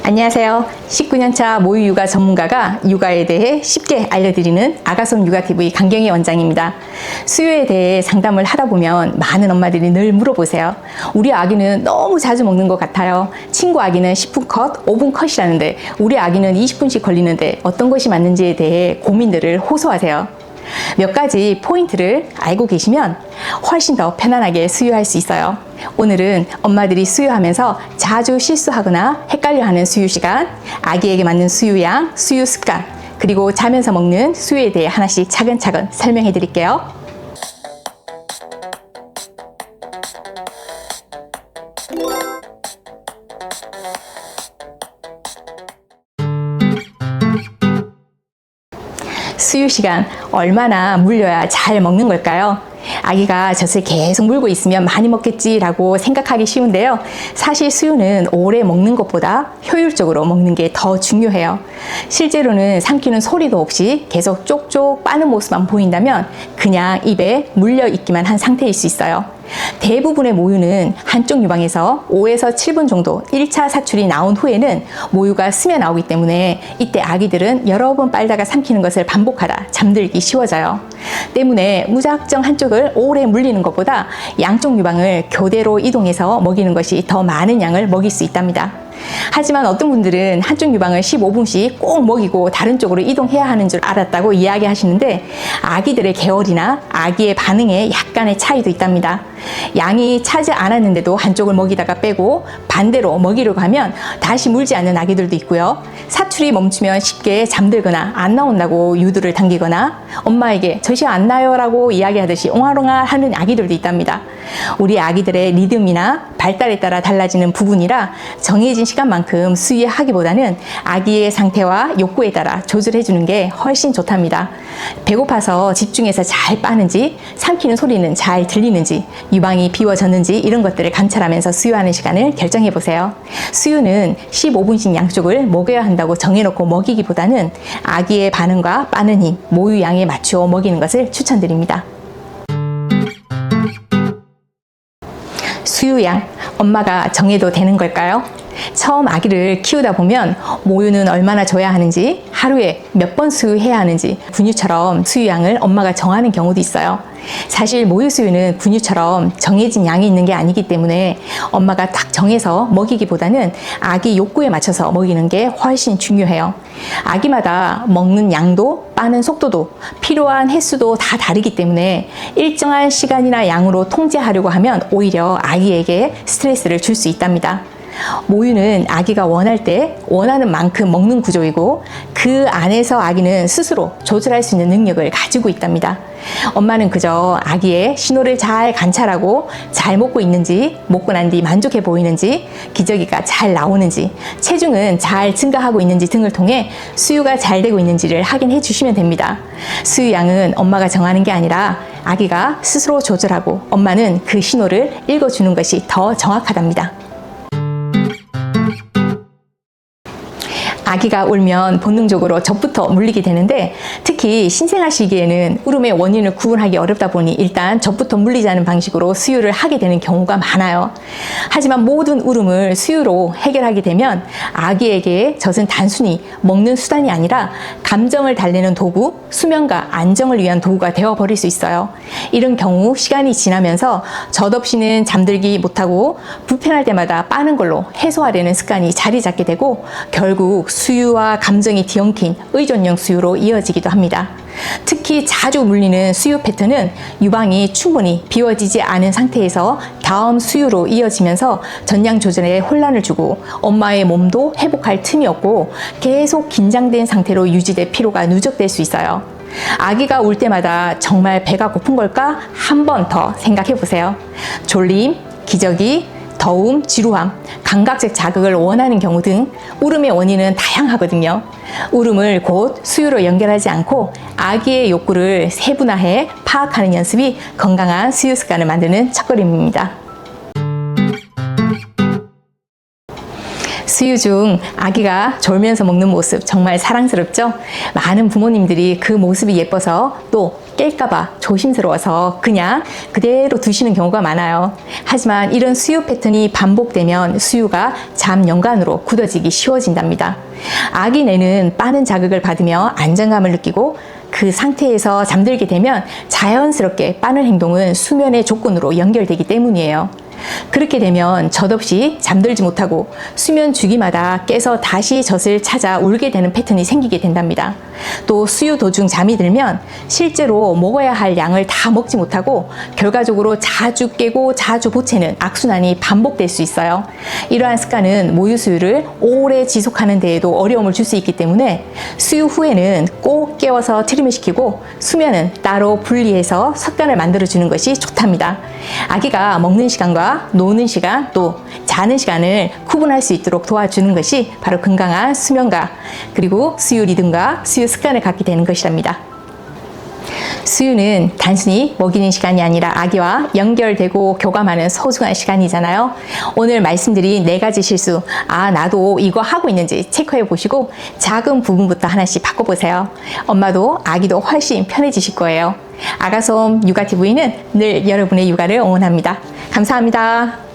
안녕하세요. 19년차 모유 육아 전문가가 육아에 대해 쉽게 알려드리는 아가솜 육아TV 강경희 원장입니다. 수유에 대해 상담을 하다 보면 많은 엄마들이 늘 물어보세요. 우리 아기는 너무 자주 먹는 것 같아요. 친구 아기는 10분 컷, 5분 컷이라는데 우리 아기는 20분씩 걸리는데 어떤 것이 맞는지에 대해 고민들을 호소하세요. 몇 가지 포인트를 알고 계시면 훨씬 더 편안하게 수유할 수 있어요. 오늘은 엄마들이 수유하면서 자주 실수하거나 헷갈려하는 수유 시간, 아기에게 맞는 수유양, 수유 습관, 그리고 자면서 먹는 수유에 대해 하나씩 차근차근 설명해 드릴게요. 수유 시간 얼마나 물려야 잘 먹는 걸까요? 아기가 젖을 계속 물고 있으면 많이 먹겠지라고 생각하기 쉬운데요. 사실 수유는 오래 먹는 것보다 효율적으로 먹는 게 더 중요해요. 실제로는 삼키는 소리도 없이 계속 쪽쪽 빠는 모습만 보인다면 그냥 입에 물려 있기만 한 상태일 수 있어요. 대부분의 모유는 한쪽 유방에서 5에서 7분 정도 1차 사출이 나온 후에는 모유가 스며 나오기 때문에 이때 아기들은 여러 번 빨다가 삼키는 것을 반복하다 잠들기 쉬워져요. 때문에 무작정 한쪽을 오래 물리는 것보다 양쪽 유방을 교대로 이동해서 먹이는 것이 더 많은 양을 먹일 수 있답니다. 하지만 어떤 분들은 한쪽 유방을 15분씩 꼭 먹이고 다른 쪽으로 이동해야 하는 줄 알았다고 이야기하시는데 아기들의 계월이나 아기의 반응에 약간의 차이도 있답니다. 양이 차지 않았는데도 한쪽을 먹이다가 빼고 반대로 먹이려고 하면 다시 물지 않는 아기들도 있고요. 사출이 멈추면 쉽게 잠들거나 안 나온다고 유두를 당기거나 엄마에게 젖이 안 나요 라고 이야기하듯이 옹알옹알 하는 아기들도 있답니다. 우리 아기들의 리듬이나 발달에 따라 달라지는 부분이라 정해진 시간만큼 수유하기보다는 아기의 상태와 욕구에 따라 조절해 주는 게 훨씬 좋답니다. 배고파서 집중해서 잘 빠는지, 삼키는 소리는 잘 들리는지, 유방이 비워졌는지 이런 것들을 관찰하면서 수유하는 시간을 결정해 보세요. 수유는 15분씩 양쪽을 먹여야 한다고 정해놓고 먹이기보다는 아기의 반응과 빠는 힘, 모유 양에 맞추어 먹이는 것을 추천드립니다. 수유양, 엄마가 정해도 되는 걸까요? 처음 아기를 키우다 보면 모유는 얼마나 줘야 하는지, 하루에 몇 번 수유해야 하는지 분유처럼 수유양을 엄마가 정하는 경우도 있어요. 사실 모유 수유는 분유처럼 정해진 양이 있는 게 아니기 때문에 엄마가 딱 정해서 먹이기보다는 아기 욕구에 맞춰서 먹이는 게 훨씬 중요해요. 아기마다 먹는 양도 빠는 속도도 필요한 횟수도 다 다르기 때문에 일정한 시간이나 양으로 통제하려고 하면 오히려 아기에게 스트레스를 줄 수 있답니다. 모유는 아기가 원할 때 원하는 만큼 먹는 구조이고 그 안에서 아기는 스스로 조절할 수 있는 능력을 가지고 있답니다. 엄마는 그저 아기의 신호를 잘 관찰하고 잘 먹고 있는지, 먹고 난 뒤 만족해 보이는지, 기저귀가 잘 나오는지, 체중은 잘 증가하고 있는지 등을 통해 수유가 잘 되고 있는지를 확인해 주시면 됩니다. 수유양은 엄마가 정하는 게 아니라 아기가 스스로 조절하고 엄마는 그 신호를 읽어주는 것이 더 정확하답니다. 아기가 울면 본능적으로 젖부터 물리게 되는데 특히 신생아 시기에는 울음의 원인을 구분하기 어렵다 보니 일단 젖부터 물리자는 방식으로 수유를 하게 되는 경우가 많아요. 하지만 모든 울음을 수유로 해결하게 되면 아기에게 젖은 단순히 먹는 수단이 아니라 감정을 달래는 도구, 수면과 안정을 위한 도구가 되어버릴 수 있어요. 이런 경우 시간이 지나면서 젖 없이는 잠들기 못하고 불편할 때마다 빠는 걸로 해소하려는 습관이 자리 잡게 되고 결국 수유와 감정이 뒤엉킨 의존형 수유로 이어지기도 합니다. 특히 자주 물리는 수유 패턴은 유방이 충분히 비워지지 않은 상태에서 다음 수유로 이어지면서 전량 조절에 혼란을 주고 엄마의 몸도 회복할 틈이 없고 계속 긴장된 상태로 유지돼 피로가 누적될 수 있어요. 아기가 울 때마다 정말 배가 고픈 걸까? 한 번 더 생각해 보세요. 졸림, 기저귀, 더움, 지루함, 감각적 자극을 원하는 경우 등 울음의 원인은 다양하거든요. 울음을 곧 수유로 연결하지 않고 아기의 욕구를 세분화해 파악하는 연습이 건강한 수유 습관을 만드는 첫걸음입니다. 수유 중 아기가 졸면서 먹는 모습 정말 사랑스럽죠? 많은 부모님들이 그 모습이 예뻐서 또 깰까봐 조심스러워서 그냥 그대로 두시는 경우가 많아요. 하지만 이런 수유 패턴이 반복되면 수유가 잠연관으로 굳어지기 쉬워진답니다. 아기 뇌는 빠른 자극을 받으며 안정감을 느끼고 그 상태에서 잠들게 되면 자연스럽게 빠른 행동은 수면의 조건으로 연결되기 때문이에요. 그렇게 되면 젖없이 잠들지 못하고 수면 주기마다 깨서 다시 젖을 찾아 울게 되는 패턴이 생기게 된답니다. 또 수유 도중 잠이 들면 실제로 먹어야 할 양을 다 먹지 못하고 결과적으로 자주 깨고 자주 보채는 악순환이 반복될 수 있어요. 이러한 습관은 모유 수유를 오래 지속하는 데에도 어려움을 줄 수 있기 때문에 수유 후에는 꼭 깨워서 트림을 시키고 수면은 따로 분리해서 습관을 만들어주는 것이 좋답니다. 아기가 먹는 시간과 노는 시간 또 자는 시간을 구분할 수 있도록 도와주는 것이 바로 건강한 수면과 그리고 수유 리듬과 수유 습관을 갖게 되는 것이랍니다. 수유는 단순히 먹이는 시간이 아니라 아기와 연결되고 교감하는 소중한 시간이잖아요. 오늘 말씀드린 4가지 실수, 나도 이거 하고 있는지 체크해 보시고 작은 부분부터 하나씩 바꿔보세요. 엄마도 아기도 훨씬 편해지실 거예요. 아가솜 육아TV는 늘 여러분의 육아를 응원합니다. 감사합니다.